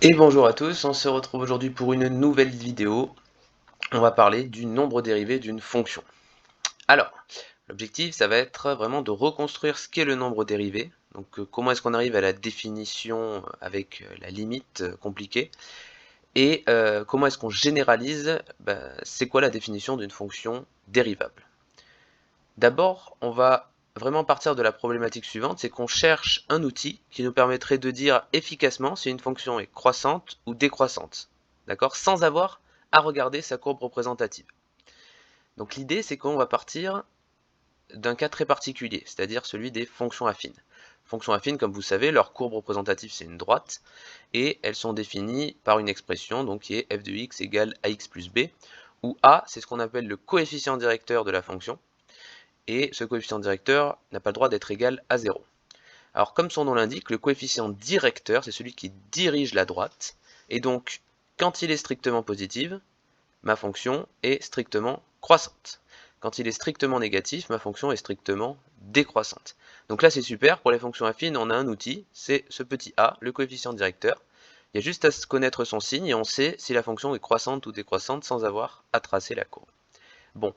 Et bonjour à tous, on se retrouve aujourd'hui pour une nouvelle vidéo. On va parler du nombre dérivé d'une fonction. Alors, l'objectif, ça va être vraiment de reconstruire ce qu'est le nombre dérivé. Donc, comment est-ce qu'on arrive à la définition avec la limite compliquée. Et comment est-ce qu'on généralise, c'est quoi la définition d'une fonction dérivable. D'abord, on va vraiment partir de la problématique suivante, c'est qu'on cherche un outil qui nous permettrait de dire efficacement si une fonction est croissante ou décroissante, d'accord, sans avoir à regarder sa courbe représentative. Donc l'idée, c'est qu'on va partir d'un cas très particulier, c'est-à-dire celui des fonctions affines. Fonctions affines, comme vous savez, leur courbe représentative, c'est une droite, et elles sont définies par une expression donc, qui est f de x égale ax plus b, où a, c'est ce qu'on appelle le coefficient directeur de la fonction, et ce coefficient directeur n'a pas le droit d'être égal à 0. Alors comme son nom l'indique, le coefficient directeur, c'est celui qui dirige la droite, et donc quand il est strictement positif, ma fonction est strictement croissante. Quand il est strictement négatif, ma fonction est strictement décroissante. Donc là c'est super, pour les fonctions affines, on a un outil, c'est ce petit a, le coefficient directeur. Il y a juste à connaître son signe et on sait si la fonction est croissante ou décroissante sans avoir à tracer la courbe. Bon,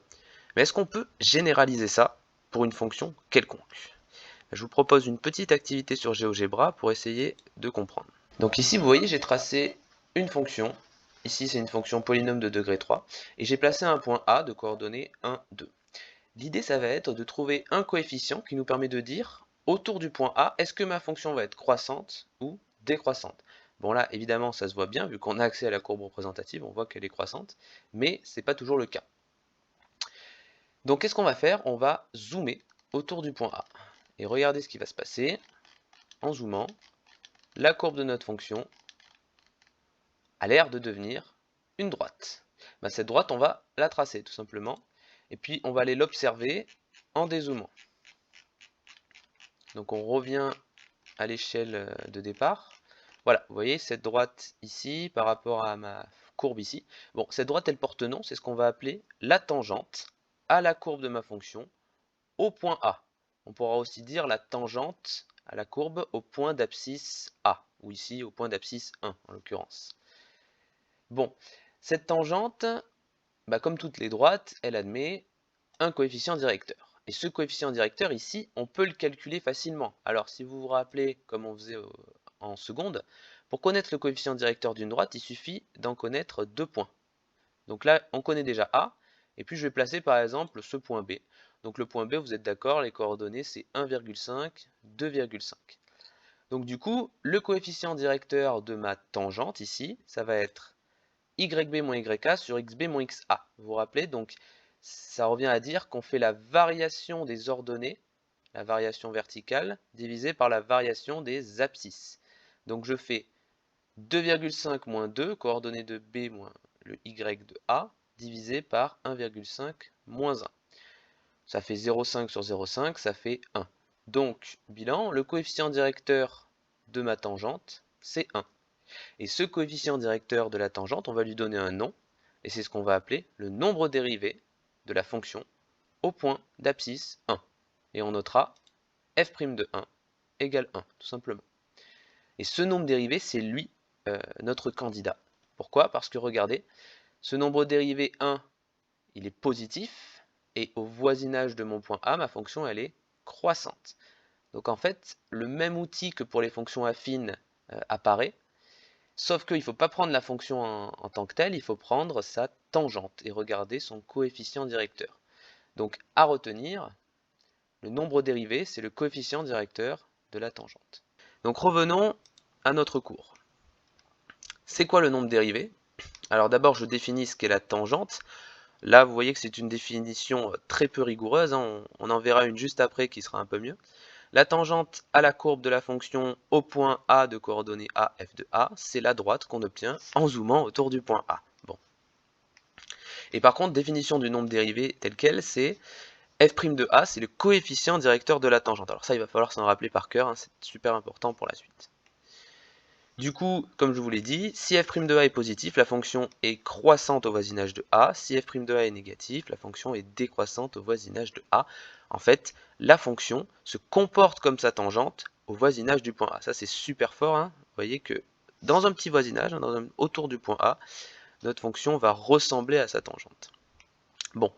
mais est-ce qu'on peut généraliser ça pour une fonction quelconque? Je vous propose une petite activité sur GeoGebra pour essayer de comprendre. Donc ici, vous voyez, j'ai tracé une fonction. Ici, c'est une fonction polynôme de degré 3. Et j'ai placé un point A de coordonnées 1, 2. L'idée, ça va être de trouver un coefficient qui nous permet de dire, autour du point A, est-ce que ma fonction va être croissante ou décroissante? Bon là, évidemment, ça se voit bien, vu qu'on a accès à la courbe représentative, on voit qu'elle est croissante, mais ce n'est pas toujours le cas. Donc qu'est-ce qu'on va faire? On va zoomer autour du point A. Et regardez ce qui va se passer. En zoomant, la courbe de notre fonction a l'air de devenir une droite. Cette droite, on va la tracer tout simplement. Et puis on va aller l'observer en dézoomant. Donc on revient à l'échelle de départ. Voilà, vous voyez cette droite ici par rapport à ma courbe ici. Bon, cette droite, elle porte nom, c'est ce qu'on va appeler la tangente à la courbe de ma fonction au point A. On pourra aussi dire la tangente à la courbe au point d'abscisse A, ou ici au point d'abscisse 1 en l'occurrence. Bon, cette tangente, comme toutes les droites, elle admet un coefficient directeur. Et ce coefficient directeur ici, on peut le calculer facilement. Alors si vous vous rappelez comme on faisait en seconde, pour connaître le coefficient directeur d'une droite, il suffit d'en connaître 2 points. Donc là, on connaît déjà A, et puis je vais placer par exemple ce point B. Donc le point B, vous êtes d'accord, les coordonnées c'est 1,5, 2,5. Donc du coup, le coefficient directeur de ma tangente ici, ça va être YB moins YA sur XB moins XA. Vous vous rappelez, donc ça revient à dire qu'on fait la variation des ordonnées, la variation verticale, divisée par la variation des abscisses. Donc je fais 2,5 moins 2, coordonnées de B moins le Y de A, divisé par 1,5 moins 1. Ça fait 0,5 sur 0,5, ça fait 1. Donc, bilan, le coefficient directeur de ma tangente, c'est 1. Et ce coefficient directeur de la tangente, on va lui donner un nom, et c'est ce qu'on va appeler le nombre dérivé de la fonction au point d'abscisse 1. Et on notera f' de 1 égale 1, tout simplement. Et ce nombre dérivé, c'est lui, notre candidat. Pourquoi? Parce que regardez, ce nombre dérivé 1, il est positif, et au voisinage de mon point A, ma fonction, elle est croissante. Donc en fait, le même outil que pour les fonctions affines apparaît, sauf qu'il ne faut pas prendre la fonction en tant que telle, il faut prendre sa tangente et regarder son coefficient directeur. Donc à retenir, le nombre dérivé, c'est le coefficient directeur de la tangente. Donc revenons à notre cours. C'est quoi le nombre dérivé? Alors d'abord, je définis ce qu'est la tangente. Là, vous voyez que c'est une définition très peu rigoureuse, hein. On en verra une juste après qui sera un peu mieux. La tangente à la courbe de la fonction au point A de coordonnées A, f de A, c'est la droite qu'on obtient en zoomant autour du point A. Bon. Et par contre, définition du nombre dérivé tel quel, c'est f' de A, c'est le coefficient directeur de la tangente. Alors ça, il va falloir s'en rappeler par cœur, hein, c'est super important pour la suite. Du coup, comme je vous l'ai dit, si f' de A est positif, la fonction est croissante au voisinage de A. Si f' de A est négatif, la fonction est décroissante au voisinage de A. En fait, la fonction se comporte comme sa tangente au voisinage du point A. Ça, c'est super fort, hein. Vous voyez que dans un petit voisinage, hein, autour du point A, notre fonction va ressembler à sa tangente. Bon,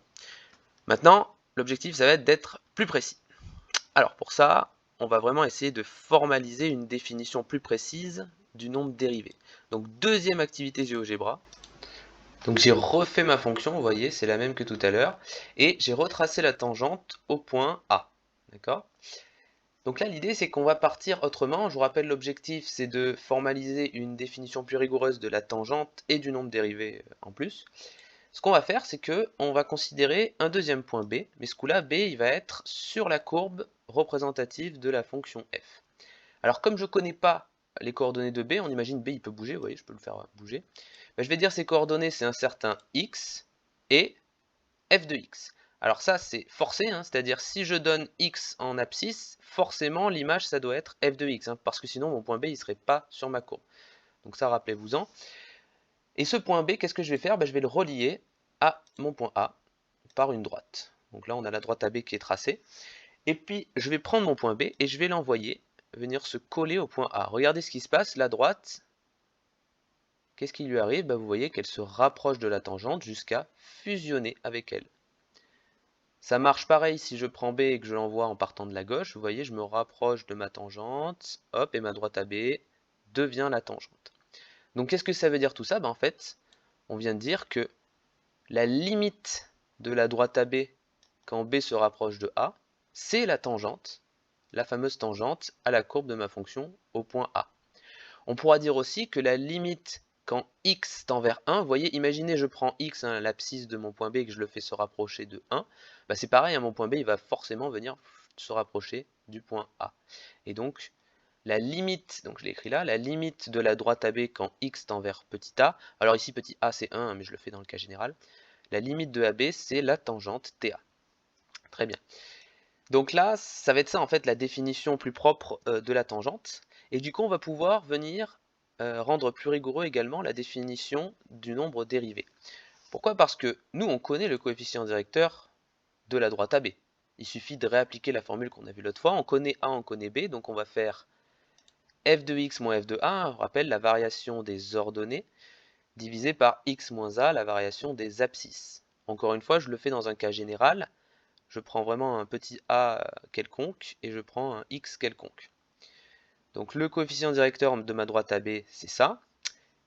maintenant, l'objectif, ça va être d'être plus précis. Alors pour ça, on va vraiment essayer de formaliser une définition plus précise du nombre dérivé. Donc deuxième activité GeoGebra. Donc j'ai refait ma fonction, vous voyez, c'est la même que tout à l'heure, et j'ai retracé la tangente au point A. D'accord? Donc là, l'idée, c'est qu'on va partir autrement. Je vous rappelle, l'objectif, c'est de formaliser une définition plus rigoureuse de la tangente et du nombre dérivé en plus. Ce qu'on va faire, c'est que on va considérer un deuxième point B, mais ce coup-là, B, il va être sur la courbe représentative de la fonction f. Alors, comme je ne connais pas les coordonnées de B, on imagine B, il peut bouger, vous voyez, je peux le faire bouger. Ben, je vais dire ses coordonnées, c'est un certain x et f de x. Alors ça, c'est forcé, hein, c'est-à-dire si je donne x en abscisse, forcément l'image, ça doit être f de x, hein, parce que sinon mon point B, il ne serait pas sur ma courbe. Donc ça, rappelez-vous-en. Et ce point B, qu'est-ce que je vais faire? Ben, je vais le relier à mon point A par une droite. Donc là, on a la droite AB qui est tracée. Et puis, je vais prendre mon point B et je vais l'envoyer venir se coller au point A. Regardez ce qui se passe, la droite, qu'est-ce qui lui arrive? Ben, vous voyez qu'elle se rapproche de la tangente jusqu'à fusionner avec elle. Ça marche pareil si je prends B et que je l'envoie en partant de la gauche. Vous voyez, je me rapproche de ma tangente, hop, et ma droite AB devient la tangente. Donc qu'est-ce que ça veut dire tout ça? Ben, en fait, on vient de dire que la limite de la droite AB quand B se rapproche de A, c'est la tangente, la fameuse tangente à la courbe de ma fonction au point A. On pourra dire aussi que la limite quand x tend vers 1, vous voyez, imaginez je prends x, hein, l'abscisse de mon point B, et que je le fais se rapprocher de 1, bah c'est pareil, hein, mon point B il va forcément venir se rapprocher du point A. Et donc, la limite, donc je l'ai écrit là, la limite de la droite AB quand x tend vers petit a, alors ici petit a c'est 1, mais je le fais dans le cas général, la limite de AB c'est la tangente TA. Très bien. Donc là, ça va être ça en fait la définition plus propre de la tangente. Et du coup, on va pouvoir venir rendre plus rigoureux également la définition du nombre dérivé. Pourquoi? Parce que nous, on connaît le coefficient directeur de la droite AB. Il suffit de réappliquer la formule qu'on a vue l'autre fois. On connaît A, on connaît B, donc on va faire f de x moins f de a, on rappelle la variation des ordonnées, divisé par x moins a, la variation des abscisses. Encore une fois, je le fais dans un cas général. Je prends vraiment un petit a quelconque et je prends un x quelconque. Donc le coefficient directeur de ma droite AB, c'est ça.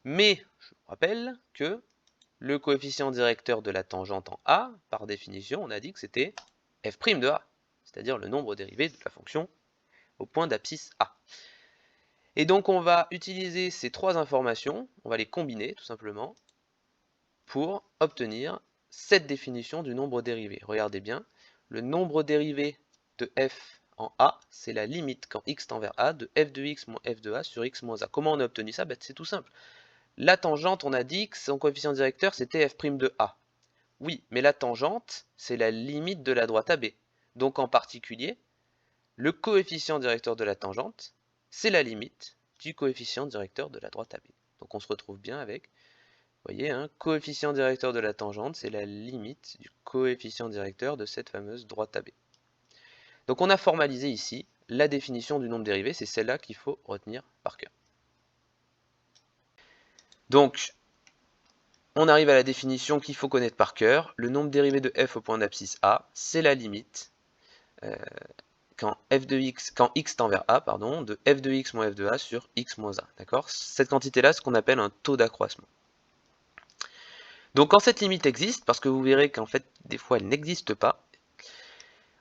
Mais je vous rappelle que le coefficient directeur de la tangente en A, par définition, on a dit que c'était f' de A, c'est-à-dire le nombre dérivé de la fonction au point d'abscisse A. Et donc on va utiliser ces trois informations, on va les combiner tout simplement, pour obtenir cette définition du nombre dérivé. Regardez bien, le nombre dérivé de f en A, c'est la limite quand x tend vers A de f de x moins f de A sur x moins A. Comment on a obtenu ça? C'est tout simple. La tangente, on a dit que son coefficient directeur, c'était f' de A. Oui, mais la tangente, c'est la limite de la droite AB. Donc en particulier, le coefficient directeur de la tangente, c'est la limite du coefficient directeur de la droite AB. Donc on se retrouve bien avec, vous voyez, un coefficient directeur de la tangente, c'est la limite du coefficient directeur de cette fameuse droite AB. Donc on a formalisé ici la définition du nombre dérivé, c'est celle-là qu'il faut retenir par cœur. Donc, on arrive à la définition qu'il faut connaître par cœur. Le nombre dérivé de f au point d'abscisse A, c'est la limite quand x tend vers A, pardon, de f de x moins f de A sur x moins A. D'accord? Cette quantité-là, c'est ce qu'on appelle un taux d'accroissement. Donc quand cette limite existe, parce que vous verrez qu'en fait, des fois, elle n'existe pas,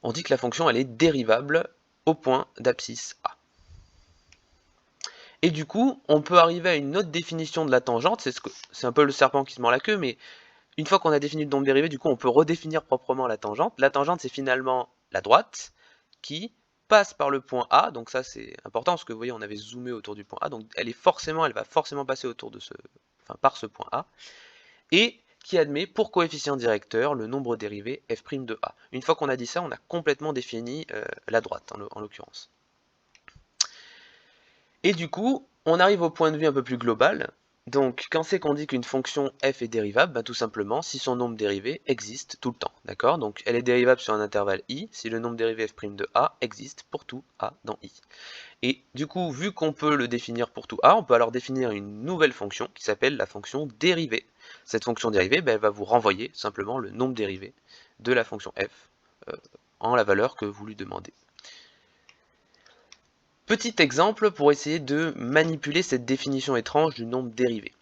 on dit que la fonction, elle est dérivable au point d'abscisse A. Et du coup, on peut arriver à une autre définition de la tangente, c'est un peu le serpent qui se mord la queue, mais une fois qu'on a défini le nombre dérivé, du coup, on peut redéfinir proprement la tangente. La tangente, c'est finalement la droite qui passe par le point A, donc ça c'est important parce que vous voyez, on avait zoomé autour du point A, donc elle va forcément passer autour de par ce point A, et qui admet pour coefficient directeur le nombre dérivé f' de A. Une fois qu'on a dit ça, on a complètement défini la droite, en l'occurrence. Et du coup, on arrive au point de vue un peu plus global. Donc, quand c'est qu'on dit qu'une fonction f est dérivable, tout simplement si son nombre dérivé existe tout le temps, d'accord? Donc, elle est dérivable sur un intervalle i si le nombre dérivé f' de a existe pour tout a dans i. Et du coup, vu qu'on peut le définir pour tout a, on peut alors définir une nouvelle fonction qui s'appelle la fonction dérivée. Cette fonction dérivée, elle va vous renvoyer simplement le nombre dérivé de la fonction f en la valeur que vous lui demandez. Petit exemple pour essayer de manipuler cette définition étrange du nombre dérivé.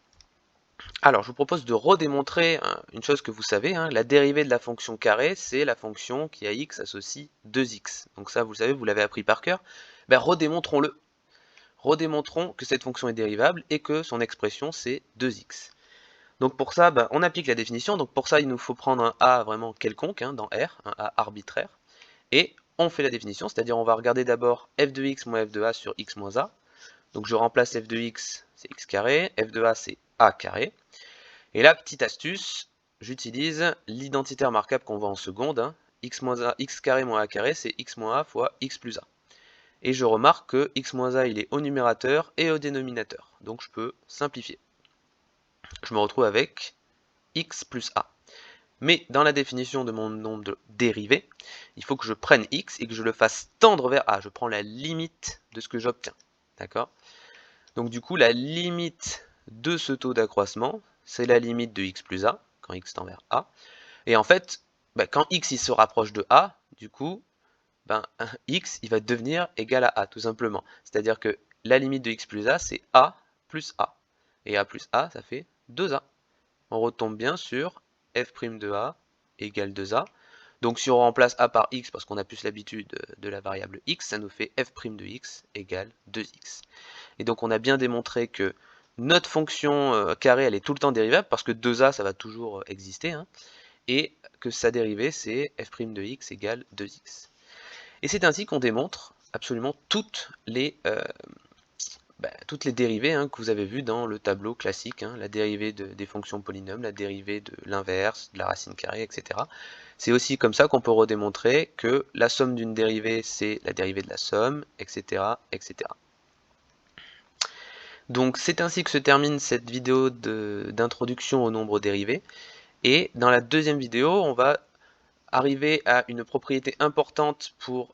Alors, je vous propose de redémontrer une chose que vous savez, la dérivée de la fonction carré, c'est la fonction qui à x associe 2x. Donc ça, vous le savez, vous l'avez appris par cœur. Redémontrons-le. Redémontrons que cette fonction est dérivable et que son expression, c'est 2x. Donc pour ça, on applique la définition. Donc pour ça, il nous faut prendre un a vraiment quelconque dans R, un a arbitraire. Et on fait la définition, c'est-à-dire on va regarder d'abord f de x moins f de a sur x moins a. Donc je remplace f de x, c'est x carré, f de a, c'est a carré. Et là, petite astuce, j'utilise l'identitaire marquable qu'on voit en seconde. X moins a, x carré moins a carré, c'est x moins a fois x plus a. Et je remarque que x moins a, il est au numérateur et au dénominateur. Donc je peux simplifier. Je me retrouve avec x plus a. Mais dans la définition de mon nombre dérivé, il faut que je prenne x et que je le fasse tendre vers a. Je prends la limite de ce que j'obtiens. D'accord? Donc du coup, la limite de ce taux d'accroissement, c'est la limite de x plus a, quand x tend vers a. Et en fait, quand x il se rapproche de a, du coup, x il va devenir égal à a, tout simplement. C'est-à-dire que la limite de x plus a, c'est a plus a. Et a plus a, ça fait 2a. On retombe bien sur f' de a égale 2a. Donc si on remplace a par x, parce qu'on a plus l'habitude de la variable x, ça nous fait f' de x égale 2x. Et donc on a bien démontré que notre fonction carré, elle est tout le temps dérivable, parce que 2a, ça va toujours exister, et que sa dérivée, c'est f' de x égale 2x. Et c'est ainsi qu'on démontre absolument toutes les dérivées que vous avez vues dans le tableau classique, la dérivée des fonctions polynômes, la dérivée de l'inverse, de la racine carrée, etc. C'est aussi comme ça qu'on peut redémontrer que la somme d'une dérivée, c'est la dérivée de la somme, etc., etc. Donc c'est ainsi que se termine cette vidéo d'introduction au nombre dérivé. Et dans la deuxième vidéo, on va arriver à une propriété importante pour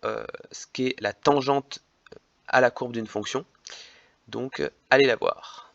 ce qu'est la tangente à la courbe d'une fonction. Donc allez la voir.